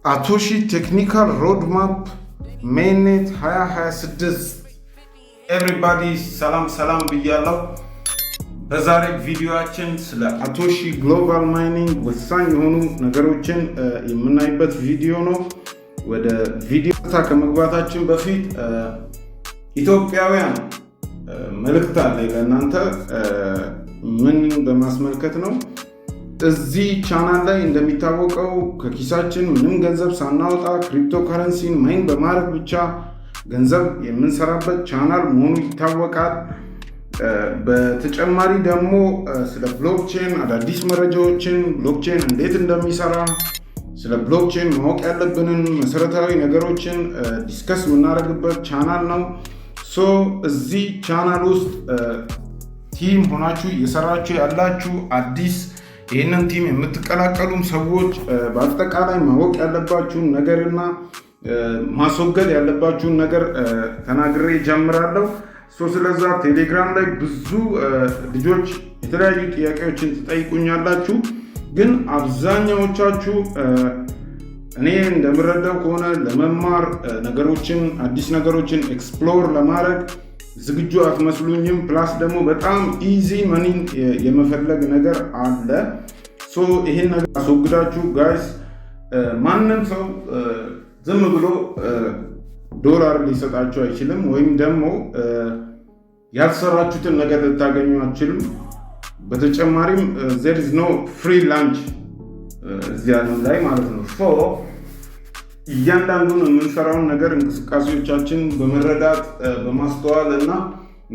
አቶሺ ቴክኒካል ሮድማፕ ሜይንኔት 2026 ኤቭሪባዲ ሰላም ብያለሁ። በዛሬ ቪዲዮአችን ስለ አቶሺ ግሎባል ማይኒንግ ወሳኝ የሆኑ ነገሮችን የምናይበት ቪዲዮ ነው። ወደ ቪዲዮ ከመግባታችን በፊት ኢትዮጵያውያን መልእክት አለ ለእናንተ። ምን በማስመልከት ነው? እዚህ ቻናል ላይ እንደሚታወቀው ከኪሳችን ምንም ገንዘብ ሳናወጣ ክሪፕቶ ከረንሲን ማይን በማድረግ ብቻ ገንዘብ የምንሰራበት ቻናል መሆኑ ይታወቃል። በተጨማሪ ደግሞ ስለ ብሎክቼን አዳዲስ መረጃዎችን፣ ብሎክቼን እንዴት እንደሚሰራ፣ ስለ ብሎክቼን ማወቅ ያለብንን መሰረታዊ ነገሮችን ዲስከስ የምናደርግበት ቻናል ነው። እዚህ ቻናል ውስጥ ቲም ሆናችሁ እየሰራችሁ ያላችሁ አዲስ ይህንን ቲም የምትቀላቀሉም ሰዎች በአጠቃላይ ማወቅ ያለባችሁን ነገርና ማስወገድ ያለባችሁን ነገር ተናግሬ ጀምራለሁ። ስለዛ ቴሌግራም ላይ ብዙ ልጆች የተለያዩ ጥያቄዎችን ትጠይቁኛላችሁ። ግን አብዛኛዎቻችሁ እኔ እንደምረዳው ከሆነ ለመማር ነገሮችን አዲስ ነገሮችን ኤክስፕሎር ለማድረግ ዝግጁ አትመስሉኝም። ፕላስ ደግሞ በጣም ኢዚ መኒን የመፈለግ ነገር አለ። ይህን ነገር አስወግዳችሁ ጋይስ፣ ማንም ሰው ዝም ብሎ ዶላር ሊሰጣችሁ አይችልም፣ ወይም ደግሞ ያልሰራችሁትን ነገር ልታገኙ አትችልም። በተጨማሪም there is no free lunch እዚህ ዓለም ላይ ማለት ነው። እያንዳንዱን የምንሰራውን ነገር እንቅስቃሴዎቻችን በመረዳት በማስተዋል እና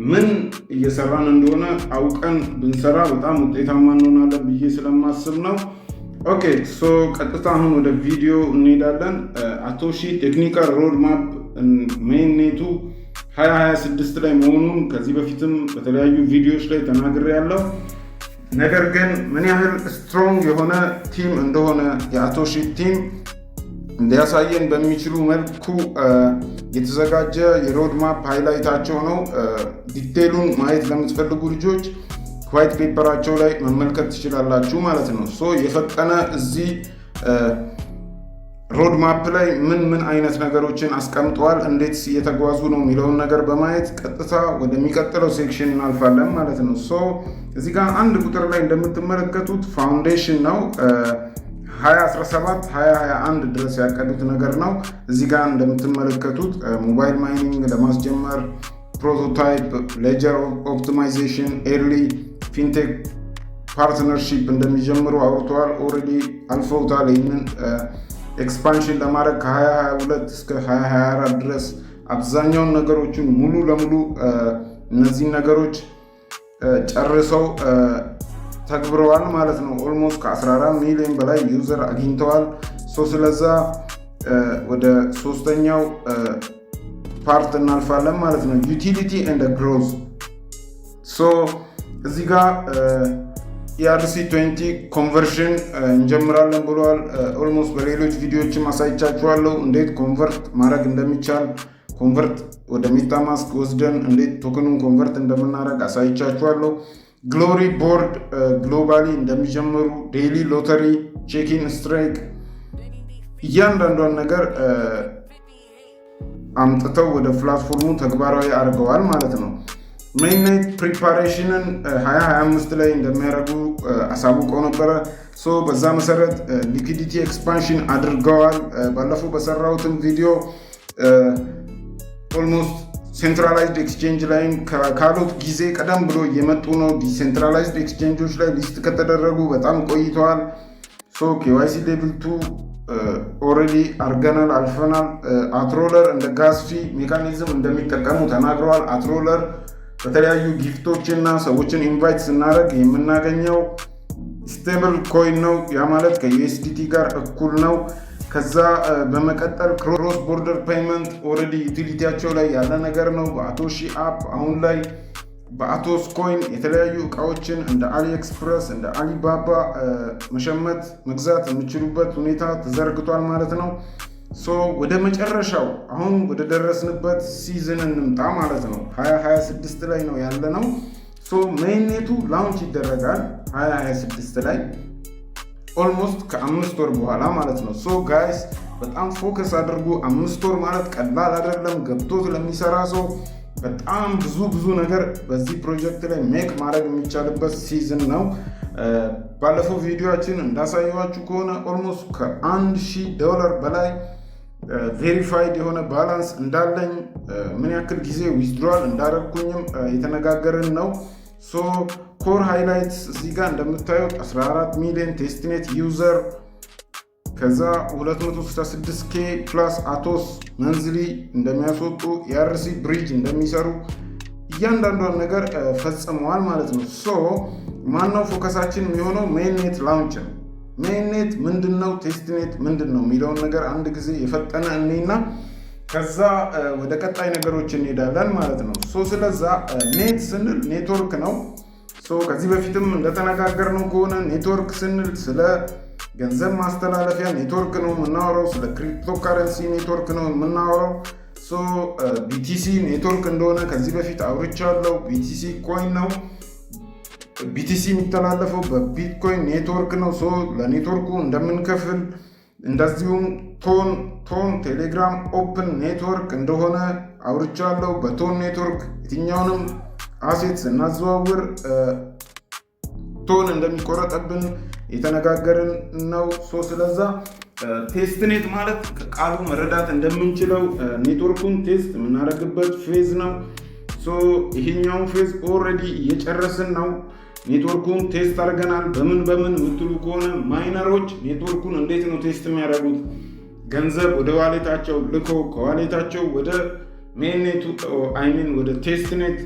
ምን እየሰራን እንደሆነ አውቀን ብንሰራ በጣም ውጤታማ እንሆናለን ብዬ ስለማስብ ነው። ኦኬ ቀጥታ አሁን ወደ ቪዲዮ እንሄዳለን። አቶሺ ቴክኒካል ሮድማፕ ሜይንኔቱ 2026 ላይ መሆኑን ከዚህ በፊትም በተለያዩ ቪዲዮዎች ላይ ተናግሬያለሁ። ነገር ግን ምን ያህል ስትሮንግ የሆነ ቲም እንደሆነ የአቶሺ ቲም እንዲያሳየን በሚችሉ መልኩ የተዘጋጀ የሮድማፕ ሃይላይታቸው ነው። ዲቴሉን ማየት ለምትፈልጉ ልጆች ዋይት ፔፐራቸው ላይ መመልከት ትችላላችሁ ማለት ነው። የፈጠነ እዚህ ሮድማፕ ላይ ምን አይነት ነገሮችን አስቀምጠዋል፣ እንዴት እየተጓዙ ነው የሚለውን ነገር በማየት ቀጥታ ወደሚቀጥለው ሴክሽን እናልፋለን ማለት ነው። እዚህ ጋር አንድ ቁጥር ላይ እንደምትመለከቱት ፋውንዴሽን ነው። 2017-2021 ድረስ ያቀዱት ነገር ነው። እዚህ ጋር እንደምትመለከቱት ሞባይል ማይኒንግ ለማስጀመር ፕሮቶታይፕ፣ ሌጀር ኦፕቲማይዜሽን፣ ኤርሊ ፊንቴክ ፓርትነርሺፕ እንደሚጀምሩ አውርተዋል። ኦልሬዲ አልፈውታል። ይህንን ኤክስፓንሽን ለማድረግ ከ2022 እስከ 2024 ድረስ አብዛኛውን ነገሮችን ሙሉ ለሙሉ እነዚህን ነገሮች ጨርሰው ተግብረዋል ማለት ነው። ኦልሞስት ከ14 ሚሊዮን በላይ ዩዘር አግኝተዋል። ስለዛ ወደ ሶስተኛው ፓርት እናልፋለን ማለት ነው። ዩቲሊቲ ኤንድ ግሮዝ። እዚህ ጋር ERC20 ኮንቨርሽን እንጀምራለን ብለዋል። ኦልሞስት በሌሎች ቪዲዮዎችም አሳይቻችኋለሁ እንዴት ኮንቨርት ማድረግ እንደሚቻል። ኮንቨርት ወደ ሜታማስክ ወስደን እንዴት ቶክኑን ኮንቨርት እንደምናደርግ አሳይቻችኋለሁ። ግሎሪ ቦርድ ግሎባሊ እንደሚጀምሩ፣ ዴይሊ ሎተሪ፣ ቼኪን ስትራይክ እያንዳንዷን ነገር አምጥተው ወደ ፕላትፎርሙ ተግባራዊ አድርገዋል ማለት ነው። ሜይንኔት ፕሪፓሬሽንን 2025 ላይ እንደሚያደርጉ አሳውቀው ነበረ። በዛ መሰረት ሊኩዲቲ ኤክስፓንሽን አድርገዋል። ባለፈው በሰራሁትም ቪዲዮ ኦልሞስት ሴንትራላይዝድ ኤክስቼንጅ ላይም ካሉት ጊዜ ቀደም ብሎ እየመጡ ነው። ዲሴንትራላይዝድ ኤክስቼንጆች ላይ ሊስት ከተደረጉ በጣም ቆይተዋል። ኬዋይሲ ሌቭል 2 ኦልሬዲ አርገናል አልፈናል። አትሮለር እንደ ጋዝ ፊ ሜካኒዝም እንደሚጠቀሙ ተናግረዋል። አትሮለር በተለያዩ ጊፍቶች እና ሰዎችን ኢንቫይት ስናደርግ የምናገኘው ስቴብል ኮይን ነው። ያ ማለት ከዩኤስዲቲ ጋር እኩል ነው። ከዛ በመቀጠል ክሮስ ቦርደር ፔይመንት ኦልሬዲ ዩቲሊቲያቸው ላይ ያለ ነገር ነው። በአቶሺ አፕ አሁን ላይ በአቶስ ኮይን የተለያዩ እቃዎችን እንደ አሊ ኤክስፕረስ እንደ አሊባባ መሸመት መግዛት የሚችሉበት ሁኔታ ተዘርግቷል ማለት ነው። ወደ መጨረሻው አሁን ወደ ደረስንበት ሲዝን እንምጣ ማለት ነው። 2026 ላይ ነው ያለ ነው። ሜይንኔቱ ላውንች ይደረጋል 2026 ላይ። ኦልሞስት ከ5 ወር በኋላ ማለት ነው። ሶ ጋይስ በጣም ፎከስ አድርጉ። 5 ወር ማለት ቀላል አይደለም። ገብቶት ለሚሰራ ሰው በጣም ብዙ ነገር በዚህ ፕሮጀክት ላይ ሜክ ማድረግ የሚቻልበት ሲዝን ነው። ባለፈው ቪዲዮችን እንዳሳየዋችሁ ከሆነ ኦልሞስት $1,000 በላይ ቬሪፋይድ የሆነ ባላንስ እንዳለኝ ምን ያክል ጊዜ ዊዝድሮዋል እንዳደረግኩኝም የተነጋገርን ነው። ሶ ኮር ሃይላይትስ እዚህ ጋር እንደምታዩት 14 ሚሊዮን ቴስትኔት ዩዘር፣ ከዛ 266K ፕላስ አቶስ መንዝሊ እንደሚያስወጡ፣ የአርሲ ብሪጅ እንደሚሰሩ እያንዳንዷን ነገር ፈጽመዋል ማለት ነው። ሶ ማነው ፎከሳችን የሚሆነው? ሜይንኔት ላውንች ነው። ሜይንኔት ምንድነው፣ ቴስትኔት ምንድነው የሚለውን ነገር አንድ ጊዜ የፈጠነ እኔና ከዛ ወደ ቀጣይ ነገሮች እንሄዳለን ማለት ነው። ሶ ስለዛ ኔት ስንል ኔትወርክ ነው። ሶ ከዚህ በፊትም እንደተነጋገርነው ከሆነ ኔትወርክ ስንል ስለ ገንዘብ ማስተላለፊያ ኔትወርክ ነው የምናወራው፣ ስለ ክሪፕቶካረንሲ ኔትወርክ ነው የምናወራው። ሶ ቢቲሲ ኔትወርክ እንደሆነ ከዚህ በፊት አውርቻለሁ። ቢቲሲ ኮይን ነው። ቢቲሲ የሚተላለፈው በቢትኮይን ኔትወርክ ነው። ሶ ለኔትወርኩ እንደምንከፍል፣ እንደዚሁም ቶን ቴሌግራም ኦፕን ኔትወርክ እንደሆነ አውርቻለሁ። በቶን ኔትወርክ የትኛውንም አሴት ስናዘዋውር ቶን እንደሚቆረጠብን የተነጋገርን ነው። ሶ ስለዛ ቴስትኔት ማለት ከቃሉ መረዳት እንደምንችለው ኔትወርኩን ቴስት የምናደርግበት ፌዝ ነው። ሶ ይሄኛውን ፌዝ ኦልሬዲ እየጨረስን ነው። ኔትወርኩን ቴስት አድርገናል። በምን የምትሉ ከሆነ ማይነሮች ኔትወርኩን እንዴት ነው ቴስት የሚያደርጉት? ገንዘብ ወደ ዋሌታቸው ልኮ ከዋሌታቸው ወደ ሜንኔቱ ወደ ቴስትኔት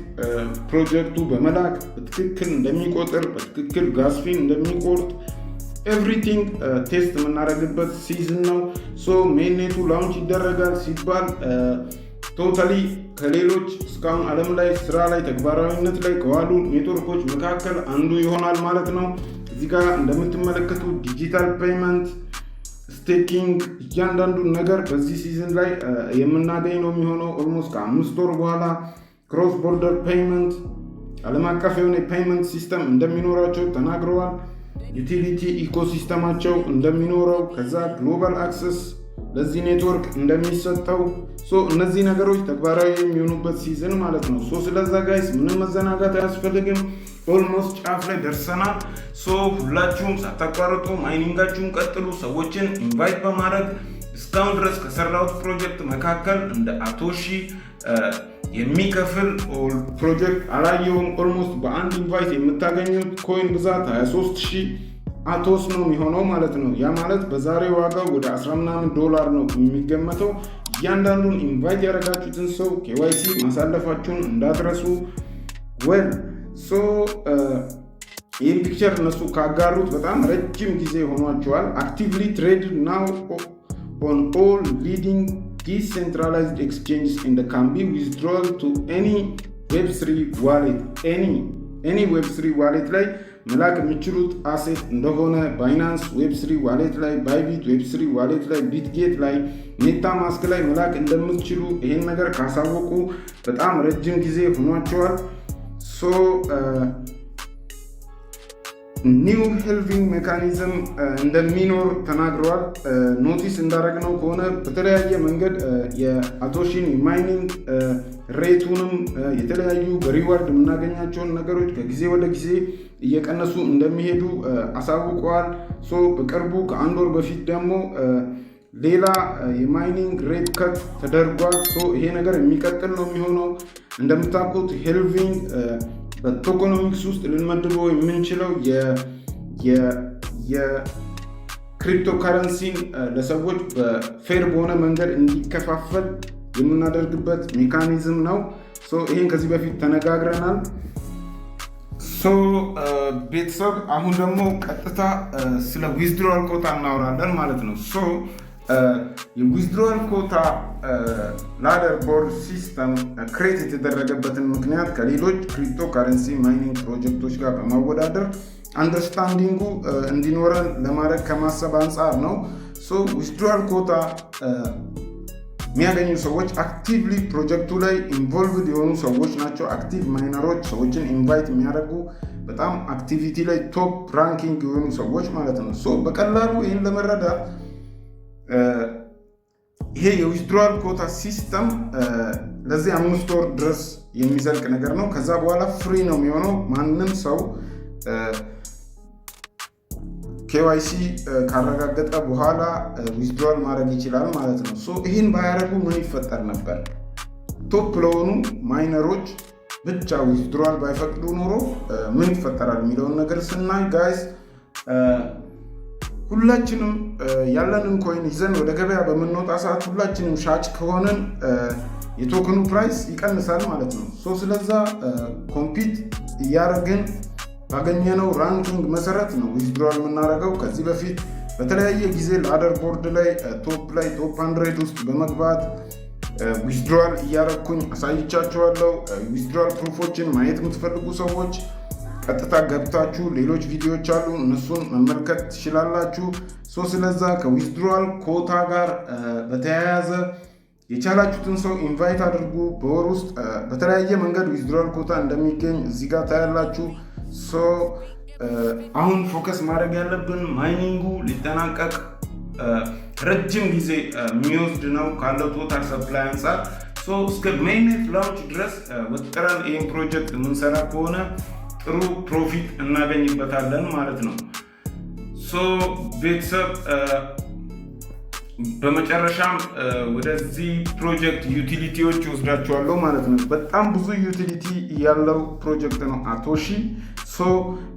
ፕሮጀክቱ በመላክ በትክክል እንደሚቆጥር፣ በትክክል ጋስፊን እንደሚቆርጥ ኤቭሪቲንግ ቴስት የምናደርግበት ሲዝን ነው። ሶ ሜንኔቱ ላውንች ይደረጋል ሲባል ቶታሊ ከሌሎች እስካሁን ዓለም ላይ ስራ ላይ ተግባራዊነት ላይ ከዋሉ ኔትወርኮች መካከል አንዱ ይሆናል ማለት ነው። እዚህ ጋር እንደምትመለከቱ ዲጂታል ፔይመንት፣ ስቴኪንግ እያንዳንዱን ነገር በዚህ ሲዝን ላይ የምናገኝ ነው የሚሆነው። ኦልሞስት ከ5 ወር በኋላ ክሮስ ቦርደር ፔይመንት፣ ዓለም አቀፍ የሆነ የፔይመንት ሲስተም እንደሚኖራቸው ተናግረዋል። ዩቲሊቲ ኢኮሲስተማቸው እንደሚኖረው፣ ከዛ ግሎባል አክሰስ ለዚህ ኔትወርክ እንደሚሰጠው፣ እነዚህ ነገሮች ተግባራዊ የሚሆኑበት ሲዝን ማለት ነው። ስለዛ ጋይስ ምንም መዘናጋት አያስፈልግም። ኦልሞስት ጫፍ ላይ ደርሰናል። ሁላችሁም ሳታቋርጡ ማይኒንጋችሁን ቀጥሉ። ሰዎችን ኢንቫይት በማድረግ እስካሁን ድረስ ከሰራሁት ፕሮጀክት መካከል እንደ አቶሺ የሚከፍል ፕሮጀክት አላየሁም። ኦልሞስት በአንድ ኢንቫይት የምታገኙት ኮይን ብዛት 23,000 አቶስ ነው የሚሆነው ማለት ነው። ያ ማለት በዛሬ ዋጋው ወደ $10 ነው የሚገመተው። እያንዳንዱን ኢንቫይት ያደረጋችሁትን ሰው KYC ማሳለፋችሁን እንዳትረሱ። ይህን ፒክቸር እነሱ ካጋሩት በጣም ረጅም ጊዜ ሆኗቸዋል። አክቲቭሊ ትሬድ ናው ኦን ኦል ሊዲንግ ዲሴንትራላይዝድ ኤክስቼንጅስ ኤንድ ካን ቢ ዊዝድሮል ቱ ኤኒ ዌብ3 ዋሌት ኤኒ ዌብ3 ዋሌት ላይ መላክ የሚችሉት አሴት እንደሆነ ባይናንስ ዌብ3 ዋሌት ላይ፣ ባይቢት ዌብ3 ዋሌት ላይ፣ ቢትጌት ላይ፣ ሜታ ማስክ ላይ መላክ እንደምትችሉ ይሄን ነገር ካሳወቁ በጣም ረጅም ጊዜ ሆኗቸዋል። ኒው ሄልቪንግ ሜካኒዝም እንደሚኖር ተናግረዋል። ኖቲስ እንዳደረግነው ከሆነ በተለያየ መንገድ የአቶሺን ማይኒንግ ሬቱንም የተለያዩ በሪዋርድ የምናገኛቸውን ነገሮች ከጊዜ ወደ ጊዜ እየቀነሱ እንደሚሄዱ አሳውቀዋል። በቅርቡ ከ1 ወር በፊት ደግሞ ሌላ የማይኒንግ ሬት ከት ተደርጓል። ይሄ ነገር የሚቀጥል ነው የሚሆነው። እንደምታውቁት ሄልቪንግ በቶኮኖሚክስ ውስጥ ልንመድበው የምንችለው የክሪፕቶካረንሲን ለሰዎች በፌር በሆነ መንገድ እንዲከፋፈል የምናደርግበት ሜካኒዝም ነው። ይህን ከዚህ በፊት ተነጋግረናል። ቤተሰብ አሁን ደግሞ ቀጥታ ስለ ዊዝድሮዋል ኮታ እናወራለን ማለት ነው። የዊዝድሮዋል ኮታ ላደር ቦርድ ሲስተም ክሬት የተደረገበትን ምክንያት ከሌሎች ክሪፕቶ ካረንሲ ማይኒንግ ፕሮጀክቶች ጋር በማወዳደር አንደርስታንዲንጉ እንዲኖረን ለማድረግ ከማሰብ አንጻር ነው። ዊዝድሮዋል ኮታ የሚያገኙ ሰዎች አክቲቭሊ ፕሮጀክቱ ላይ ኢንቮልቭድ የሆኑ ሰዎች ናቸው። አክቲቭ ማይነሮች፣ ሰዎችን ኢንቫይት የሚያደርጉ በጣም አክቲቪቲ ላይ ቶፕ ራንኪንግ የሆኑ ሰዎች ማለት ነው። ሶ በቀላሉ ይህን ለመረዳት ይሄ የዊዝድሮዋል ኮታ ሲስተም ለዚህ 5 ወር ድረስ የሚዘልቅ ነገር ነው። ከዛ በኋላ ፍሪ ነው የሚሆነው። ማንም ሰው KYC ካረጋገጠ በኋላ ዊዝድሮዋል ማድረግ ይችላል ማለት ነው። ሶ ይህን ባያደርጉ ምን ይፈጠር ነበር? ቶፕ ለሆኑ ማይነሮች ብቻ ዊዝድሮዋል ባይፈቅዱ ኖሮ ምን ይፈጠራል የሚለውን ነገር ስናይ ጋይስ ሁላችንም ያለንን ኮይን ይዘን ወደ ገበያ በምንወጣ ሰዓት ሁላችንም ሻጭ ከሆነን የቶክኑ ፕራይስ ይቀንሳል ማለት ነው። ሶ ስለዛ ኮምፒት እያደረግን ባገኘነው ራንኪንግ መሰረት ነው ዊዝድሮዋል የምናደርገው። ከዚህ በፊት በተለያየ ጊዜ ላደር ቦርድ ላይ ቶፕ 100 ውስጥ በመግባት ዊዝድሮዋል እያደረግኩኝ አሳይቻችኋለሁ። ዊዝድሮዋል ፕሩፎችን ማየት የምትፈልጉ ሰዎች ቀጥታ ገብታችሁ ሌሎች ቪዲዮዎች አሉ፣ እነሱን መመልከት ትችላላችሁ። ሶ ስለዛ ከዊዝድሮዋል ኮታ ጋር በተያያዘ የቻላችሁትን ሰው ኢንቫይት አድርጉ። በወር ውስጥ በተለያየ መንገድ ዊዝድሮዋል ኮታ እንደሚገኝ እዚህ ጋር ታያላችሁ። ሶ አሁን ፎከስ ማድረግ ያለብን ማይኒንጉ ሊጠናቀቅ ረጅም ጊዜ የሚወስድ ነው ካለው ቶታል ሰፕላይ አንጻር። ሶ እስከ ሜይኔት ላውንች ድረስ ወጥረን ይህን ፕሮጀክት የምንሰራ ከሆነ ጥሩ ፕሮፊት እናገኝበታለን ማለት ነው። ሶ ቤተሰብ በመጨረሻም ወደዚህ ፕሮጀክት ዩቲሊቲዎች ወስዳቸዋለሁ ማለት ነው። በጣም ብዙ ዩቲሊቲ ያለው ፕሮጀክት ነው አቶሺ። ሶ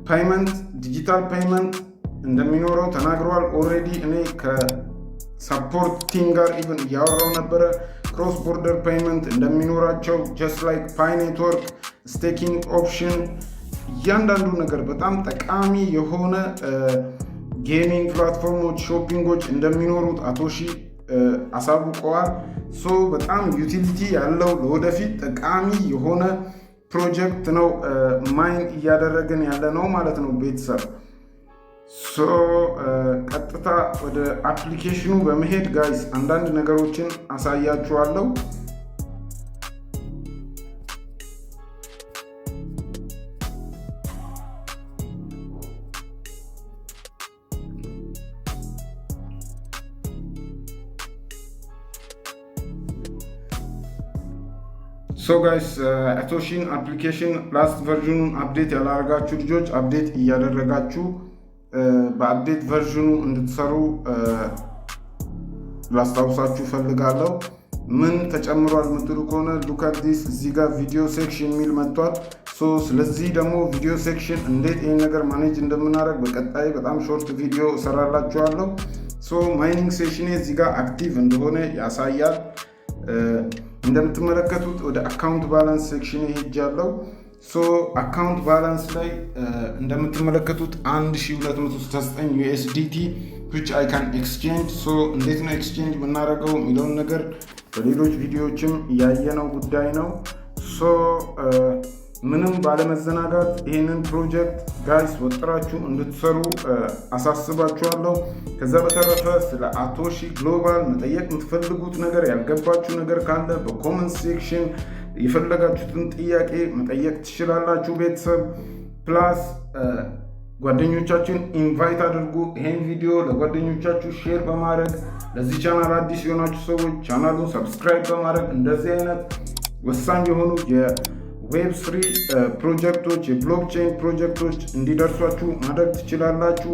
ፔይመንት ዲጂታል ፔይመንት እንደሚኖረው ተናግረዋል ኦልሬዲ። እኔ ከሰፖርት ቲም ጋር ኢቨን እያወራው ነበረ። ክሮስ ቦርደር ፔይመንት እንደሚኖራቸው ጀስት ላይክ ፓይ ኔትወርክ፣ ስቴኪንግ ኦፕሽን፣ እያንዳንዱ ነገር በጣም ጠቃሚ የሆነ ጌሚንግ ፕላትፎርሞች፣ ሾፒንጎች እንደሚኖሩት አቶሺ አሳውቀዋል። ሶ በጣም ዩቲሊቲ ያለው ለወደፊት ጠቃሚ የሆነ ፕሮጀክት ነው ማይን እያደረግን ያለ ነው ማለት ነው ቤተሰብ። ሶ ቀጥታ ወደ አፕሊኬሽኑ በመሄድ ጋይስ አንዳንድ ነገሮችን አሳያችኋለሁ። ሶ ጋይስ አቶሺን አፕሊኬሽን ላስት ቨርዥኑን አፕዴት ያላደረጋችሁ ልጆች አፕዴት እያደረጋችሁ በአፕዴት ቨርዥኑ እንድትሰሩ ላስታውሳችሁ ፈልጋለሁ። ምን ተጨምሯል የምትሉ ከሆነ ሉክ አት ዲስ፣ እዚህ ጋር ቪዲዮ ሴክሽን የሚል መጥቷል። ሶ ስለዚህ ደግሞ ቪዲዮ ሴክሽን እንዴት ይህን ነገር ማኔጅ እንደምናደርግ በቀጣይ በጣም ሾርት ቪዲዮ እሰራላችኋለሁ። ሶ ማይኒንግ ሴሽኔ እዚህ ጋር አክቲቭ እንደሆነ ያሳያል። እንደምትመለከቱት ወደ አካውንት ባላንስ ሴክሽን ሄጃለሁ። ሶ አካውንት ባላንስ ላይ እንደምትመለከቱት 1269 USDT which I can exchange። ሶ እንዴት ነው ኤክስቼንጅ የምናደርገው የሚለውን ነገር በሌሎች ቪዲዮዎችም ያየነው ጉዳይ ነው። ሶ ምንም ባለመዘናጋት ይህንን ፕሮጀክት ጋይስ ወጥራችሁ እንድትሰሩ አሳስባችኋለሁ። ከዛ በተረፈ ስለ አቶሺ ግሎባል መጠየቅ የምትፈልጉት ነገር ያልገባችሁ ነገር ካለ በኮመንት ሴክሽን የፈለጋችሁትን ጥያቄ መጠየቅ ትችላላችሁ። ቤተሰብ ፕላስ ጓደኞቻችሁን ኢንቫይት አድርጉ። ይሄን ቪዲዮ ለጓደኞቻችሁ ሼር በማድረግ ለዚህ ቻናል አዲስ የሆናችሁ ሰዎች ቻናሉን ሰብስክራይብ በማድረግ እንደዚህ አይነት ወሳኝ የሆኑ የዌብ3 ፕሮጀክቶች፣ የብሎክቼን ፕሮጀክቶች እንዲደርሷችሁ ማድረግ ትችላላችሁ።